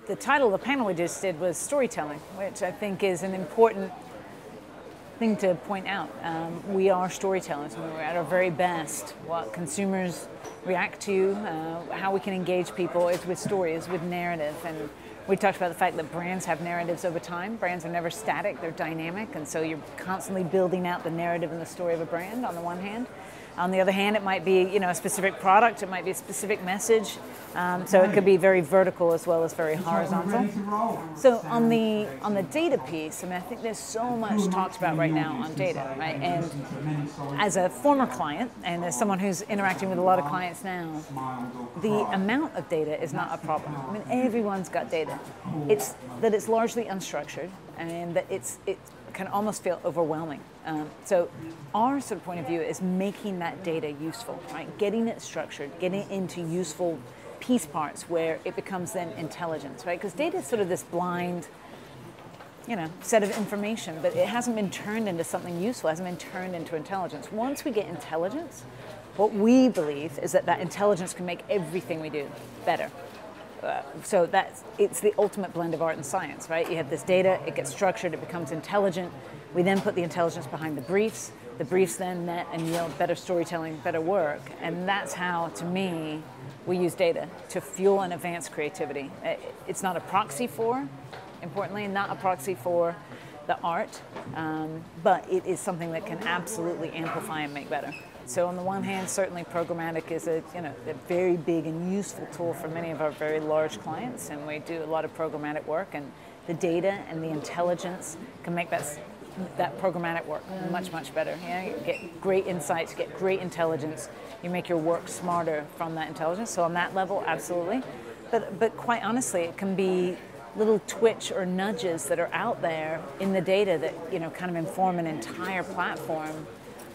The title of the panel we just did was storytelling, which I think is an important thing to point out. We are storytellers. We're at our very best. What consumers react to, how we can engage people is with stories, with narrative. And we talked about the fact that brands have narratives over time. Brands are never static, they're dynamic, and so you're constantly building out the narrative and the story of a brand on the one hand. On the other hand, it might be, a specific product, it might be a specific message, so it could be very vertical as well as very horizontal. So on the data piece, I think there's so much talked about right now on data, right? And as a former client, and as someone who's interacting with a lot of clients now, the amount of data is not a problem. Everyone's got data. It's that it's largely unstructured, and that it can almost feel overwhelming. So our sort of point of view is making that data useful, right? Getting it structured, getting it into useful piece parts where it becomes then intelligence, right? Because data is sort of this blind, set of information, but it hasn't been turned into something useful, hasn't been turned into intelligence. Once we get intelligence, what we believe is that intelligence can make everything we do better. So it's the ultimate blend of art and science, right? You have this data, it gets structured, it becomes intelligent. We then put the intelligence behind the briefs. The briefs then net and yield better storytelling, better work. And that's how, to me, we use data to fuel and advance creativity. It's not a proxy for, importantly, not a proxy for the art, but it is something that can absolutely amplify and make better. So on the one hand, certainly programmatic is a very big and useful tool for many of our very large clients, and we do a lot of programmatic work, and the data and the intelligence can make that programmatic work much, much better. You get great insights, you get great intelligence, you make your work smarter from that intelligence. So on that level, absolutely. But quite honestly, it can be little twitch or nudges that are out there in the data that kind of inform an entire platform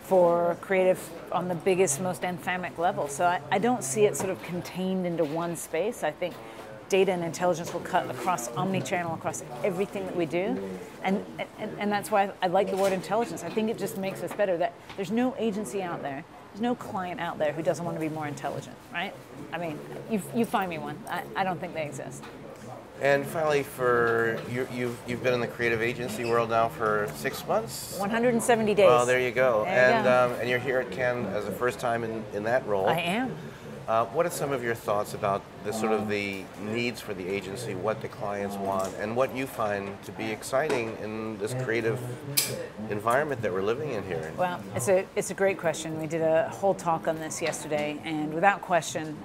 for creative on the biggest, most anthemic level. So I don't see it sort of contained into one space. I think data and intelligence will cut across omni-channel, across everything that we do. And that's why I like the word intelligence. I think it just makes us better. That there's no agency out there, there's no client out there who doesn't want to be more intelligent, right? You find me one. I don't think they exist. And finally, for you've been in the creative agency world now for 6 months? 170 days. Well, there you go. There you go. And you're here at Cannes as a first time in that role. I am. What are some of your thoughts about the needs for the agency, what the clients want, and what you find to be exciting in this creative environment that we're living in here? Well, it's a great question. We did a whole talk on this yesterday, and without question,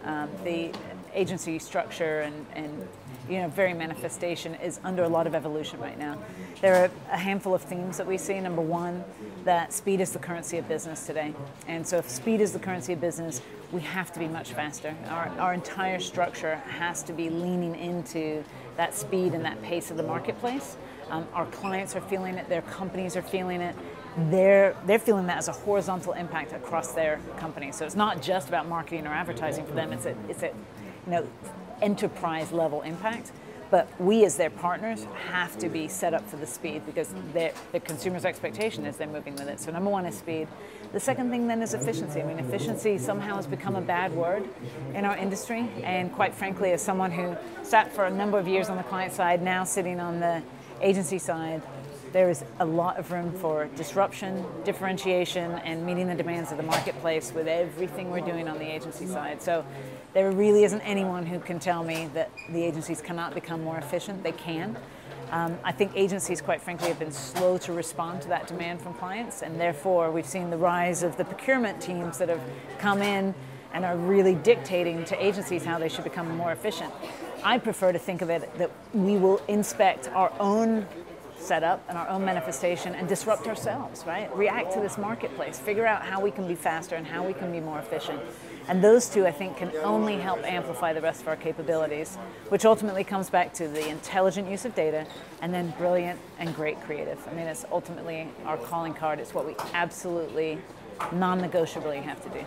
the agency structure and very manifestation is under a lot of evolution right now. There are a handful of themes that we see. Number one, that speed is the currency of business today. And so if speed is the currency of business, we have to be much faster. Our entire structure has to be leaning into that speed and that pace of the marketplace. Our clients are feeling it, their companies are feeling it. They're feeling that as a horizontal impact across their company. So it's not just about marketing or advertising for them, it's a enterprise level impact, but we as their partners have to be set up for the speed because the consumer's expectation is they're moving with it. So number one is speed. The second thing then is efficiency. Efficiency somehow has become a bad word in our industry, and quite frankly, as someone who sat for a number of years on the client side, now sitting on the agency side, there is a lot of room for disruption, differentiation, and meeting the demands of the marketplace with everything we're doing on the agency side. So there really isn't anyone who can tell me that the agencies cannot become more efficient. They can. I think agencies, quite frankly, have been slow to respond to that demand from clients, and therefore we've seen the rise of the procurement teams that have come in and are really dictating to agencies how they should become more efficient. I prefer to think of it that we will inspect our own setup and our own manifestation and disrupt ourselves, right? React to this marketplace, figure out how we can be faster and how we can be more efficient. And those two, I think, can only help amplify the rest of our capabilities, which ultimately comes back to the intelligent use of data and then brilliant and great creative. It's ultimately our calling card. It's what we absolutely non-negotiably have to do.